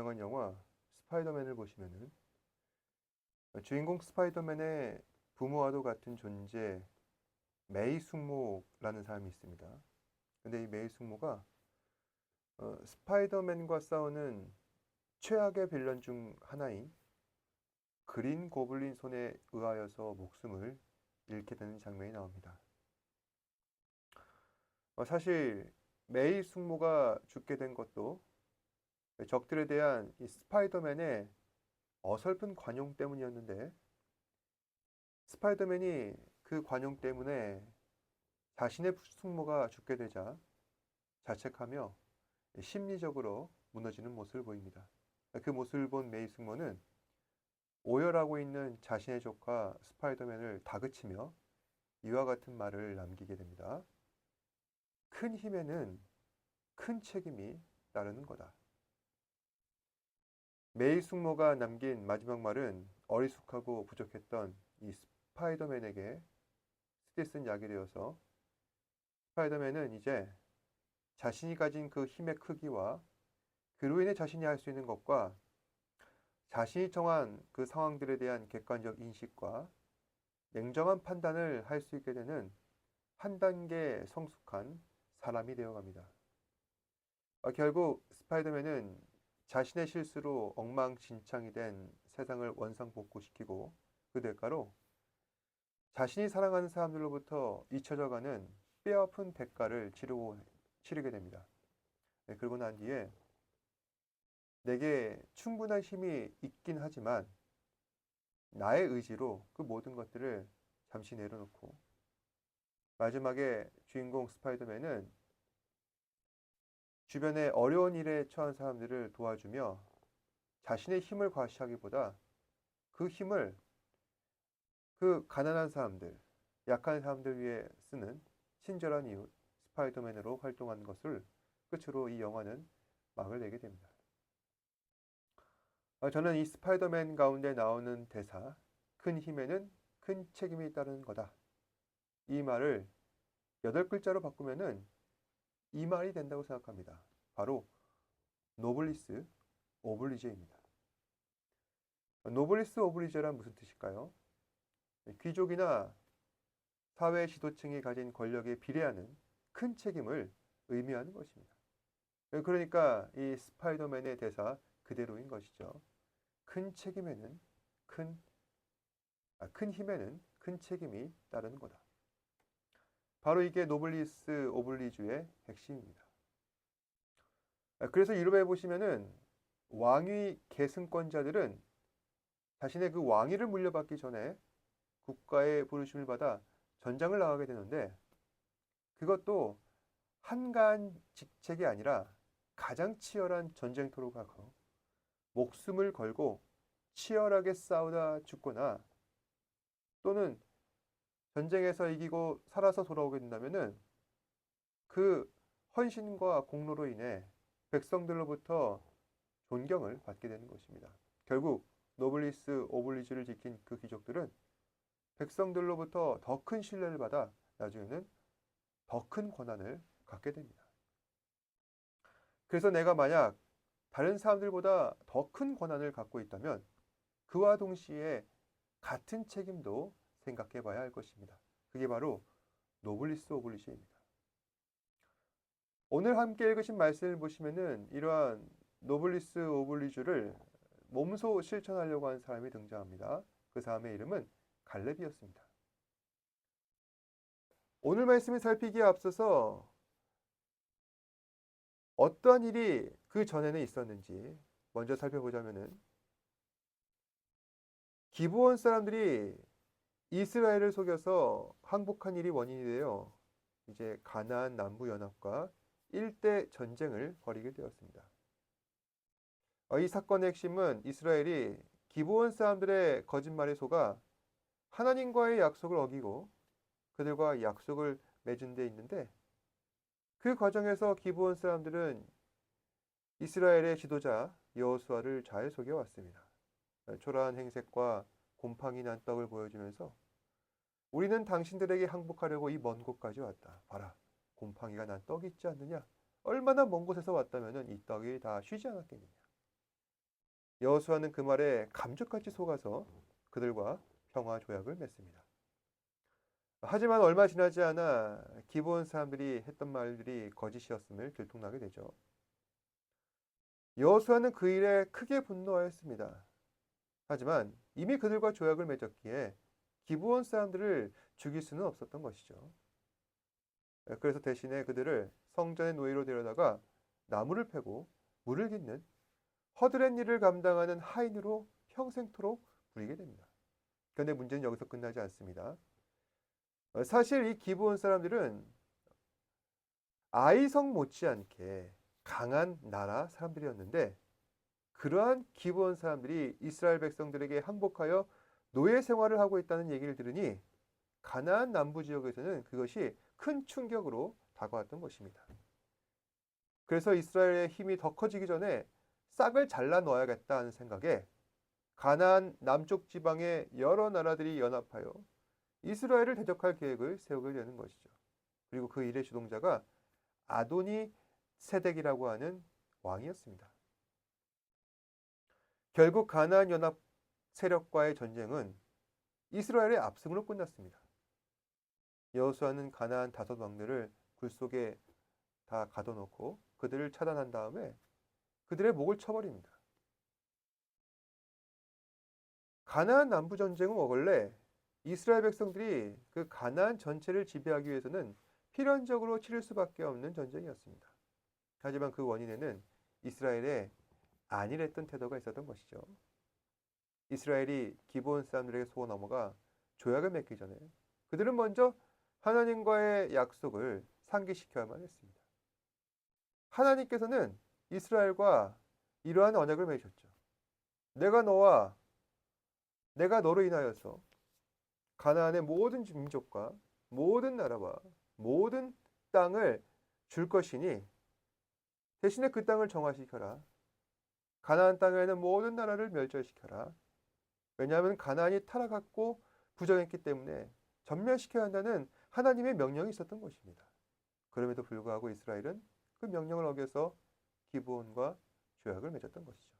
유명한 영화 스파이더맨을 보시면은 주인공 스파이더맨의 부모와도 같은 존재 메이 숙모라는 사람이 있습니다. 근데 이 메이 숙모가 스파이더맨과 싸우는 최악의 빌런 중 하나인 그린 고블린 손에 의하여서 목숨을 잃게 되는 장면이 나옵니다. 사실 메이 숙모가 죽게 된 것도 적들에 대한 이 스파이더맨의 어설픈 관용 때문이었는데, 스파이더맨이 그 관용 때문에 자신의 숙모가 죽게 되자 자책하며 심리적으로 무너지는 모습을 보입니다. 그 모습을 본 메이 숙모는 오열하고 있는 자신의 조카 스파이더맨을 다그치며 이와 같은 말을 남기게 됩니다. 큰 힘에는 큰 책임이 따르는 거다. 메이 숙모가 남긴 마지막 말은 어리숙하고 부족했던 이 스파이더맨에게 쓰디쓴 약이 되어서 스파이더맨은 이제 자신이 가진 그 힘의 크기와 그로 인해 자신이 할 수 있는 것과 자신이 정한 그 상황들에 대한 객관적 인식과 냉정한 판단을 할 수 있게 되는 한 단계 성숙한 사람이 되어갑니다. 결국 스파이더맨은 자신의 실수로 엉망진창이 된 세상을 원상복구시키고 그 대가로 자신이 사랑하는 사람들로부터 잊혀져가는 뼈아픈 대가를 치르게 됩니다. 그러고 난 뒤에 내게 충분한 힘이 있긴 하지만 나의 의지로 그 모든 것들을 잠시 내려놓고 마지막에 주인공 스파이더맨은 주변의 어려운 일에 처한 사람들을 도와주며 자신의 힘을 과시하기보다 그 힘을 그 가난한 사람들, 약한 사람들 위해 쓰는 친절한 이웃 스파이더맨으로 활동하는 것을 끝으로 이 영화는 막을 내게 됩니다. 저는 이 스파이더맨 가운데 나오는 대사, 큰 힘에는 큰 책임이 따르는 거다. 이 말을 8글자로 바꾸면은 이 말이 된다고 생각합니다. 바로 노블리스 오블리제입니다. 노블리스 오블리제란 무슨 뜻일까요? 귀족이나 사회 지도층이 가진 권력에 비례하는 큰 책임을 의미하는 것입니다. 그러니까 이 스파이더맨의 대사 그대로인 것이죠. 큰 책임에는 큰 힘에는 큰 책임이 따르는 거다. 바로 이게 노블리스 오블리주의 핵심입니다. 그래서 유럽에 보시면은 왕위 계승권자들은 자신의 그 왕위를 물려받기 전에 국가의 부르심을 받아 전장을 나가게 되는데, 그것도 한가한 직책이 아니라 가장 치열한 전쟁터로 가고 목숨을 걸고 치열하게 싸우다 죽거나 또는 전쟁에서 이기고 살아서 돌아오게 된다면은 그 헌신과 공로로 인해 백성들로부터 존경을 받게 되는 것입니다. 결국 노블리스 오블리주를 지킨 그 귀족들은 백성들로부터 더 큰 신뢰를 받아 나중에는 더 큰 권한을 갖게 됩니다. 그래서 내가 만약 다른 사람들보다 더 큰 권한을 갖고 있다면 그와 동시에 같은 책임도 생각해 봐야 할 것입니다. 그게 바로 노블리스 오블리주입니다. 오늘 함께 읽으신 말씀을 보시면은 이러한 노블리스 오블리주를 몸소 실천하려고 하는 사람이 등장합니다. 그 사람의 이름은 갈렙이었습니다. 오늘 말씀을 살피기에 앞서서 어떠한 일이 그 전에는 있었는지 먼저 살펴보자면은, 기브온 사람들이 이스라엘을 속여서 항복한 일이 원인이 되어 이제 가나안 남부 연합과 일대 전쟁을 벌이게 되었습니다. 이 사건의 핵심은 이스라엘이 기브온 사람들의 거짓말에 속아 하나님과의 약속을 어기고 그들과 약속을 맺은 데 있는데, 그 과정에서 기브온 사람들은 이스라엘의 지도자 여호수아를 잘 속여왔습니다. 초라한 행색과 곰팡이 난 떡을 보여주면서 우리는 당신들에게 항복하려고 이 먼 곳까지 왔다. 봐라, 곰팡이가 난 떡이 있지 않느냐? 얼마나 먼 곳에서 왔다면 이 떡이 다 쉬지 않았겠느냐? 여호수아는 그 말에 감쪽같이 속아서 그들과 평화 조약을 맺습니다. 하지만 얼마 지나지 않아 기브온 사람들이 했던 말들이 거짓이었음을 들통나게 되죠. 여호수아는 그 일에 크게 분노하였습니다. 하지만 이미 그들과 조약을 맺었기에 기브온 사람들을 죽일 수는 없었던 것이죠. 그래서 대신에 그들을 성전의 노예로 데려다가 나무를 패고 물을 깃는 허드렛 일을 감당하는 하인으로 평생토록 부리게 됩니다. 그런데 문제는 여기서 끝나지 않습니다. 사실 이 기브온 사람들은 아이성 못지않게 강한 나라 사람들이었는데 그러한 기브온 사람들이 이스라엘 백성들에게 항복하여 노예 생활을 하고 있다는 얘기를 들으니 가나안 남부 지역에서는 그것이 큰 충격으로 다가왔던 것입니다. 그래서 이스라엘의 힘이 더 커지기 전에 싹을 잘라 넣어야겠다는 생각에 가나안 남쪽 지방의 여러 나라들이 연합하여 이스라엘을 대적할 계획을 세우게 되는 것이죠. 그리고 그 일의 주동자가 아도니 세덱이라고 하는 왕이었습니다. 결국 가나안 연합 세력과의 전쟁은 이스라엘의 압승으로 끝났습니다. 여호수아는 가나안 5왕들을 굴 속에 다 가둬놓고 그들을 차단한 다음에 그들의 목을 쳐버립니다. 가나안 남부 전쟁은 원래 이스라엘 백성들이 그 가나안 전체를 지배하기 위해서는 필연적으로 치를 수밖에 없는 전쟁이었습니다. 하지만 그 원인에는 이스라엘의 안일했던 태도가 있었던 것이죠. 이스라엘이 기브온 사람들에게 속아 넘어가 조약을 맺기 전에 그들은 먼저 하나님과의 약속을 상기시켜야만 했습니다. 하나님께서는 이스라엘과 이러한 언약을 맺으셨죠. 내가 너로 인하여서 가나안의 모든 민족과 모든 나라와 모든 땅을 줄 것이니 대신에 그 땅을 정화시켜라. 가나안 땅에는 모든 나라를 멸절시켜라. 왜냐하면 가나안이 타락했고 부정했기 때문에 전멸시켜야 한다는 하나님의 명령이 있었던 것입니다. 그럼에도 불구하고 이스라엘은 그 명령을 어겨서 기브온과 조약을 맺었던 것이죠.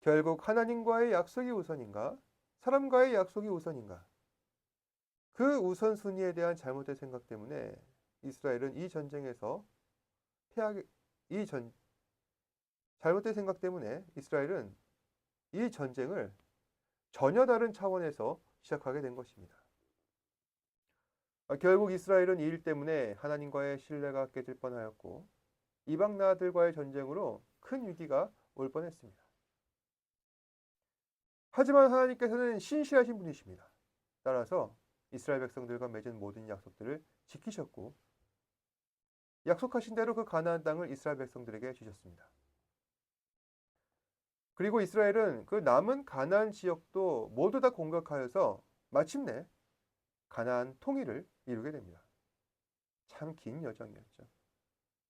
결국 하나님과의 약속이 우선인가? 사람과의 약속이 우선인가? 그 우선순위에 대한 잘못된 생각 때문에 이스라엘은 이 전쟁에서 잘못된 생각 때문에 이스라엘은 이 전쟁을 전혀 다른 차원에서 시작하게 된 것입니다. 결국 이스라엘은 이 일 때문에 하나님과의 신뢰가 깨질 뻔하였고 이방 나라들과의 전쟁으로 큰 위기가 올 뻔했습니다. 하지만 하나님께서는 신실하신 분이십니다. 따라서 이스라엘 백성들과 맺은 모든 약속들을 지키셨고 약속하신 대로 그 가나안 땅을 이스라엘 백성들에게 주셨습니다. 그리고 이스라엘은 그 남은 가나안 지역도 모두 다 공격하여서 마침내 가나안 통일을 이루게 됩니다. 참 긴 여정이었죠.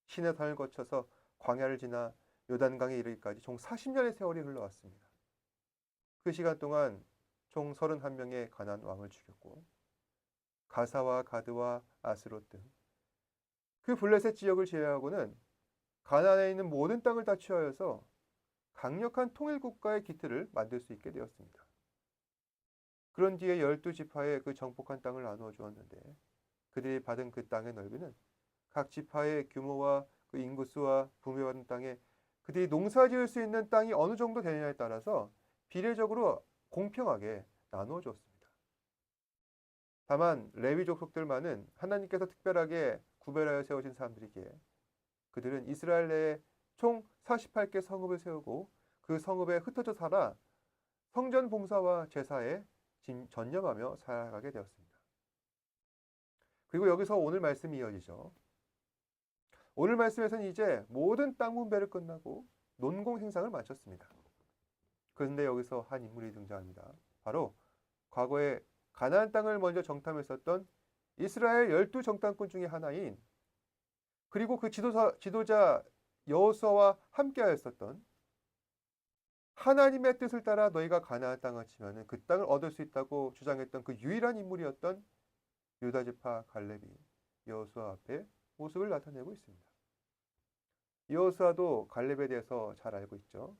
시내산을 거쳐서 광야를 지나 요단강에 이르기까지 총 40년의 세월이 흘러왔습니다. 그 시간 동안 총 31명의 가나안 왕을 죽였고 가사와 가드와 아스롯 등 그 블레셋 지역을 제외하고는 가나안에 있는 모든 땅을 다 취하여서 강력한 통일국가의 기틀을 만들 수 있게 되었습니다. 그런 뒤에 12지파에 그 정복한 땅을 나누어 주었는데 그들이 받은 그 땅의 넓이는 각 지파의 규모와 그 인구수와 분배받은 땅에 그들이 농사 지을 수 있는 땅이 어느 정도 되느냐에 따라서 비례적으로 공평하게 나누어 주었습니다. 다만 레위 족속들만은 하나님께서 특별하게 구별하여 세우신 사람들이기에 그들은 이스라엘 내에 총 48개 성읍을 세우고 그 성읍에 흩어져 살아 성전 봉사와 제사에 전념하며 살아가게 되었습니다. 그리고 여기서 오늘 말씀이 이어지죠. 오늘 말씀에서는 이제 모든 땅 분배를 끝나고 논공 행상을 마쳤습니다. 그런데 여기서 한 인물이 등장합니다. 바로 과거에 가나안 땅을 먼저 정탐했었던 이스라엘 12정탐꾼 중에 하나인 그리고 그 지도자 여호수아와 함께하였었던 하나님의 뜻을 따라 너희가 가나안 땅을 치면은 그 땅을 얻을 수 있다고 주장했던 그 유일한 인물이었던 유다 지파 갈렙이 여호수아 앞에 모습을 나타내고 있습니다. 여호수아도 갈렙에 대해서 잘 알고 있죠.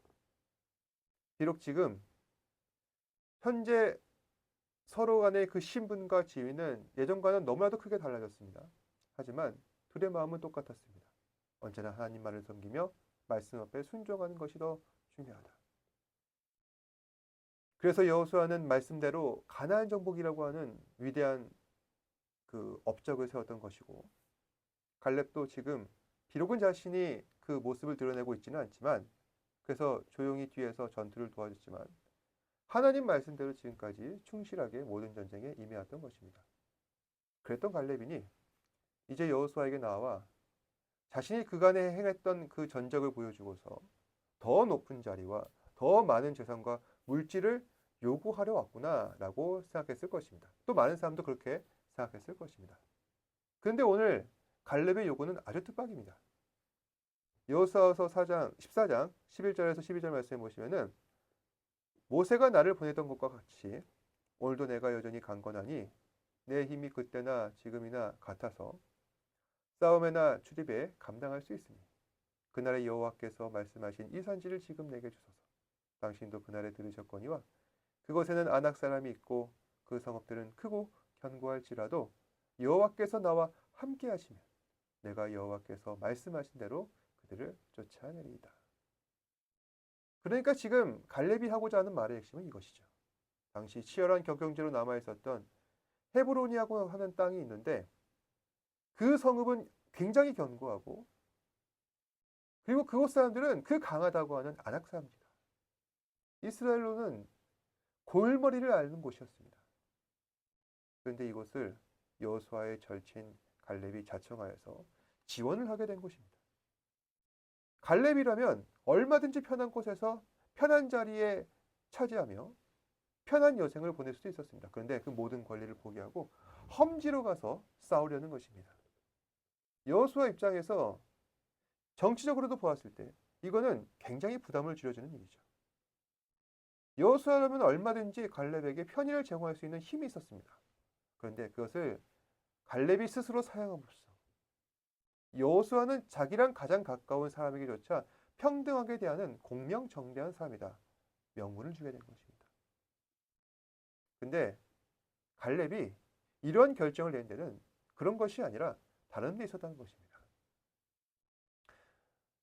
비록 지금 현재 서로 간의 그 신분과 지위는 예전과는 너무나도 크게 달라졌습니다. 하지만 둘의 마음은 똑같았습니다. 언제나 하나님 말을 섬기며 말씀 앞에 순종하는 것이 더 중요하다. 그래서 여호수아는 말씀대로 가나안 정복이라고 하는 위대한 그 업적을 세웠던 것이고, 갈렙도 지금 비록은 자신이 그 모습을 드러내고 있지는 않지만, 그래서 조용히 뒤에서 전투를 도와줬지만 하나님 말씀대로 지금까지 충실하게 모든 전쟁에 임해왔던 것입니다. 그랬던 갈렙이니 이제 여호수아에게 나와 자신이 그간에 행했던 그 전적을 보여주고서 더 높은 자리와 더 많은 재산과 물질을 요구하려 왔구나라고 생각했을 것입니다. 또 많은 사람도 그렇게 생각했을 것입니다. 그런데 오늘 갈렙의 요구는 아주 뜻밖입니다. 여호수아서 14장 11절에서 12절 말씀에 보시면은 모세가 나를 보내던 것과 같이 오늘도 내가 여전히 강건하니 내 힘이 그때나 지금이나 같아서 싸움에나 출입에 감당할 수 있으니 그날의 여호와께서 말씀하신 이 산지를 지금 내게 주소서. 당신도 그날에 들으셨거니와 그곳에는 아낙 사람이 있고 그 성읍들은 크고 견고할지라도 여호와께서 나와 함께 하시면 내가 여호와께서 말씀하신 대로 그들을 쫓아내리이다. 그러니까 지금 갈렙이 하고자 하는 말의 핵심은 이것이죠. 당시 치열한 격경지로 남아있었던 헤브론이라고 하는 땅이 있는데 그 성읍은 굉장히 견고하고 그리고 그곳 사람들은 그 강하다고 하는 아낙 사람들이다. 이스라엘로는 골머리를 앓는 곳이었습니다. 그런데 이곳을 여호수아의 절친 갈렙이 자청하여서 지원을 하게 된 곳입니다. 갈렙이라면 얼마든지 편한 곳에서 편한 자리에 차지하며 편한 여생을 보낼 수도 있었습니다. 그런데 그 모든 권리를 포기하고 험지로 가서 싸우려는 것입니다. 여호수아 입장에서 정치적으로도 보았을 때 이거는 굉장히 부담을 줄여주는 일이죠. 여호수아라면 얼마든지 갈렙에게 편의를 제공할 수 있는 힘이 있었습니다. 그런데 그것을 갈렙이 스스로 사용함으로써 여호수아는 자기랑 가장 가까운 사람에게조차 평등하게 대하는 공명정대한 사람이다. 명분을 주게 된 것입니다. 근데 갈렙이 이러한 결정을 낸 데는 그런 것이 아니라 다른 데 있었다는 것입니다.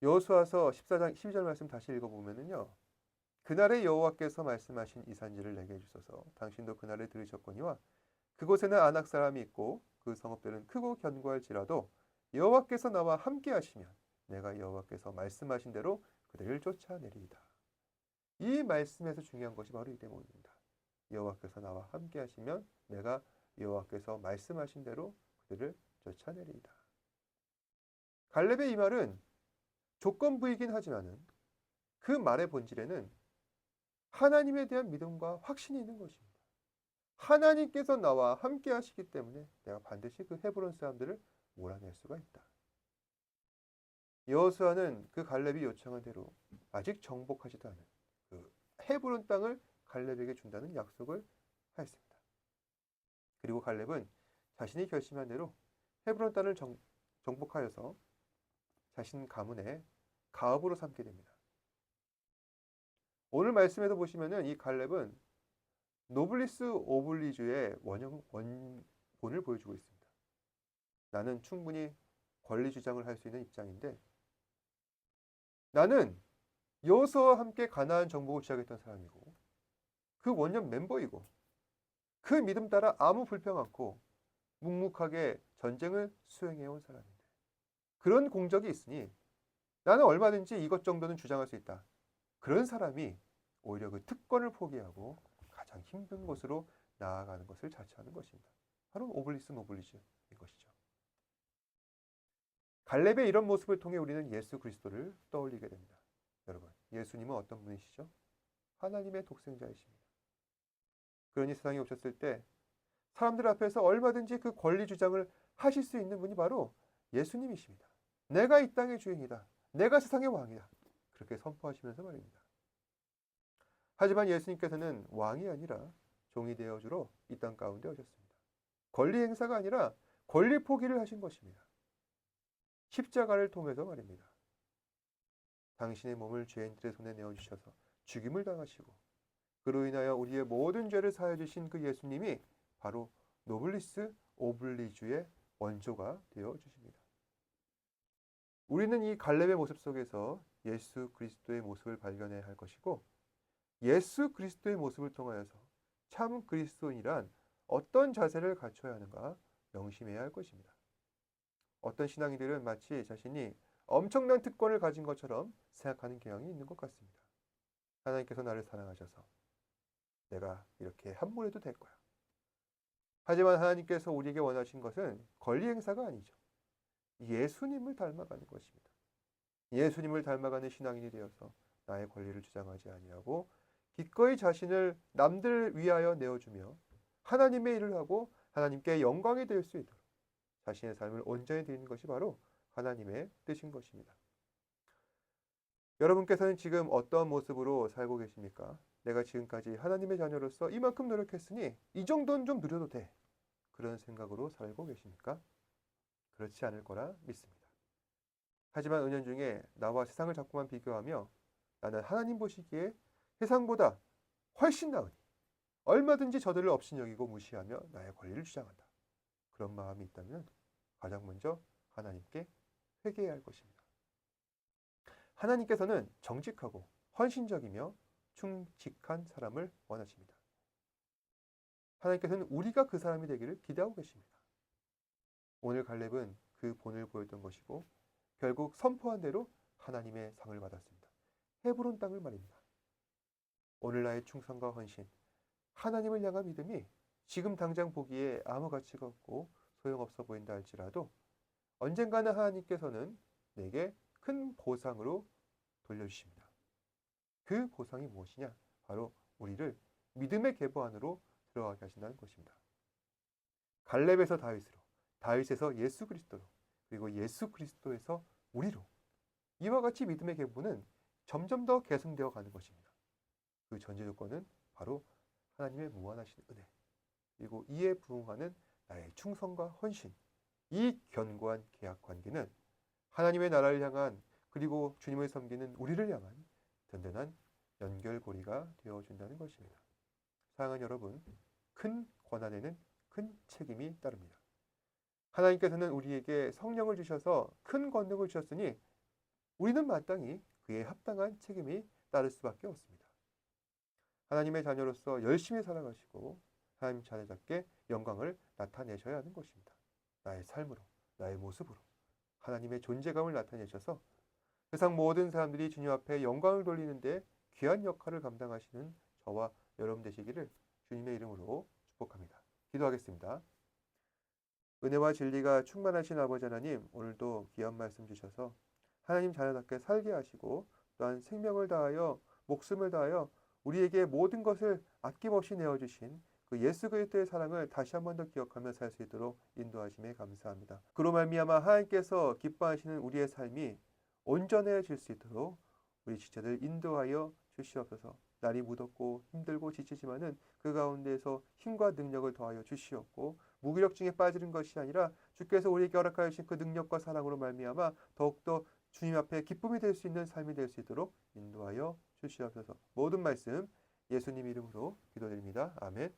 여호수아서 14장 12절 말씀 다시 읽어보면요. 그날에 여호와께서 말씀하신 이 산지를 내게 주소서. 당신도 그날에 들으셨거니와 그곳에는 아낙 사람이 있고 그 성읍들은 크고 견고할지라도 여호와께서 나와 함께 하시면 내가 여호와께서 말씀하신 대로 그들을 쫓아내리이다. 이 말씀에서 중요한 것이 바로 이 대목입니다. 여호와께서 나와 함께 하시면 내가 여호와께서 말씀하신 대로 그들을 쫓아내리이다. 갈렙의 이 말은 조건부이긴 하지만은 그 말의 본질에는 하나님에 대한 믿음과 확신이 있는 것입니다. 하나님께서 나와 함께 하시기 때문에 내가 반드시 그 헤브론 사람들을 몰아낼 수가 있다. 여호수아는 그 갈렙이 요청한 대로 아직 정복하지도 않은 그 헤브론 땅을 갈렙에게 준다는 약속을 하였습니다. 그리고 갈렙은 자신이 결심한 대로 헤브론 땅을 정복하여서 자신 가문의 가업으로 삼게 됩니다. 오늘 말씀에도 보시면은 이 갈렙은 노블리스 오블리주의 원본을 보여주고 있습니다. 나는 충분히 권리 주장을 할 수 있는 입장인데 나는 여호수아와 함께 가나안 정복을 시작했던 사람이고 그 원년 멤버이고 그 믿음 따라 아무 불평 않고 묵묵하게 전쟁을 수행해온 사람인데 그런 공적이 있으니 나는 얼마든지 이것 정도는 주장할 수 있다. 그런 사람이 오히려 그 특권을 포기하고 가장 힘든 곳으로 나아가는 것을 자처하는 것입니다. 바로 오블리스 노블리즈인 것이죠. 갈렙의 이런 모습을 통해 우리는 예수 그리스도를 떠올리게 됩니다. 여러분, 예수님은 어떤 분이시죠? 하나님의 독생자이십니다. 그러니 세상에 오셨을 때 사람들 앞에서 얼마든지 그 권리 주장을 하실 수 있는 분이 바로 예수님이십니다. 내가 이 땅의 주인이다. 내가 세상의 왕이다. 그렇게 선포하시면서 말입니다. 하지만 예수님께서는 왕이 아니라 종이 되어 주러 이 땅 가운데 오셨습니다. 권리 행사가 아니라 권리 포기를 하신 것입니다. 십자가를 통해서 말입니다. 당신의 몸을 죄인들의 손에 내어주셔서 죽임을 당하시고 그로 인하여 우리의 모든 죄를 사하여 주신 그 예수님이 바로 노블리스 오블리주의 원조가 되어 주십니다. 우리는 이 갈렙의 모습 속에서 예수 그리스도의 모습을 발견해야 할 것이고 예수 그리스도의 모습을 통하여서 참 그리스도인이란 어떤 자세를 갖춰야 하는가 명심해야 할 것입니다. 어떤 신앙인들은 마치 자신이 엄청난 특권을 가진 것처럼 생각하는 경향이 있는 것 같습니다. 하나님께서 나를 사랑하셔서 내가 이렇게 함몰해도 될 거야. 하지만 하나님께서 우리에게 원하신 것은 권리 행사가 아니죠. 예수님을 닮아가는 것입니다. 예수님을 닮아가는 신앙인이 되어서 나의 권리를 주장하지 아니하고 기꺼이 자신을 남들을 위하여 내어주며 하나님의 일을 하고 하나님께 영광이 될 수 있도록 자신의 삶을 온전히 드리는 것이 바로 하나님의 뜻인 것입니다. 여러분께서는 지금 어떤 모습으로 살고 계십니까? 내가 지금까지 하나님의 자녀로서 이만큼 노력했으니 이 정도는 좀 누려도 돼. 그런 생각으로 살고 계십니까? 그렇지 않을 거라 믿습니다. 하지만 은연중에 나와 세상을 자꾸만 비교하며 나는 하나님 보시기에 세상보다 훨씬 나으니 얼마든지 저들을 업신여기고 무시하며 나의 권리를 주장한다. 그런 마음이 있다면 가장 먼저 하나님께 회개해야 할 것입니다. 하나님께서는 정직하고 헌신적이며 충직한 사람을 원하십니다. 하나님께서는 우리가 그 사람이 되기를 기대하고 계십니다. 오늘 갈렙은 그 본을 보였던 것이고 결국 선포한 대로 하나님의 상을 받았습니다. 헤브론 땅을 말입니다. 오늘 나의 충성과 헌신, 하나님을 향한 믿음이 지금 당장 보기에 아무 가치가 없고 소용없어 보인다 할지라도 언젠가는 하나님께서는 내게 큰 보상으로 돌려주십니다. 그 보상이 무엇이냐? 바로 우리를 믿음의 계보 안으로 들어가게 하신다는 것입니다. 갈렙에서 다윗으로, 다윗에서 예수 그리스도로, 그리고 예수 그리스도에서 우리로 이와 같이 믿음의 계보는 점점 더 계승되어 가는 것입니다. 그 전제 조건은 바로 하나님의 무한하신 은혜, 그리고 이에 부응하는 나의 충성과 헌신, 이 견고한 계약 관계는 하나님의 나라를 향한 그리고 주님을 섬기는 우리를 향한 든든한 연결고리가 되어준다는 것입니다. 사랑하는 여러분, 큰 권한에는 큰 책임이 따릅니다. 하나님께서는 우리에게 성령을 주셔서 큰 권능을 주셨으니 우리는 마땅히 그에 합당한 책임이 따를 수밖에 없습니다. 하나님의 자녀로서 열심히 살아가시고 하나님 자녀답게 영광을 나타내셔야 하는 것입니다. 나의 삶으로, 나의 모습으로 하나님의 존재감을 나타내셔서 세상 모든 사람들이 주님 앞에 영광을 돌리는데 귀한 역할을 감당하시는 저와 여러분 되시기를 주님의 이름으로 축복합니다. 기도하겠습니다. 은혜와 진리가 충만하신 아버지 하나님, 오늘도 귀한 말씀 주셔서 하나님 자녀답게 살게 하시고 또한 생명을 다하여 목숨을 다하여 우리에게 모든 것을 아낌없이 내어주신 그 예수 그리스도의 사랑을 다시 한 번 더 기억하며 살 수 있도록 인도하심에 감사합니다. 그로 말미암아 하나님께서 기뻐하시는 우리의 삶이 온전해질 수 있도록 우리 지체들 인도하여 주시옵소서. 날이 무덥고 힘들고 지치지만은 그 가운데에서 힘과 능력을 더하여 주시옵고 무기력증에 빠지는 것이 아니라 주께서 우리에게 허락하여 주신 그 능력과 사랑으로 말미암아 더욱더 주님 앞에 기쁨이 될 수 있는 삶이 될 수 있도록 인도하여 주시옵소서. 모든 말씀 예수님 이름으로 기도드립니다. 아멘.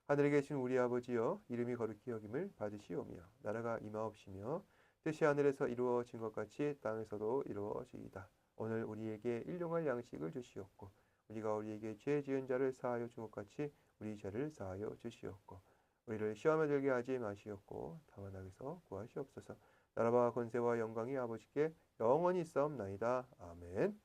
하늘에 계신 우리 아버지여, 이름이 거룩히 여김을 받으시오며 나라가 임하옵시며 뜻이 하늘에서 이루어진 것 같이 땅에서도 이루어지이다. 오늘 우리에게 일용할 양식을 주시옵고 우리가 우리에게 죄 지은 자를 사하여 준 것 같이 우리 죄를 사하여 주시옵고 우리를 시험에 들게 하지 마시옵고 다만 악에서 구하시옵소서. 나라와 권세와 영광이 아버지께 영원히 있사옵나이다. 아멘.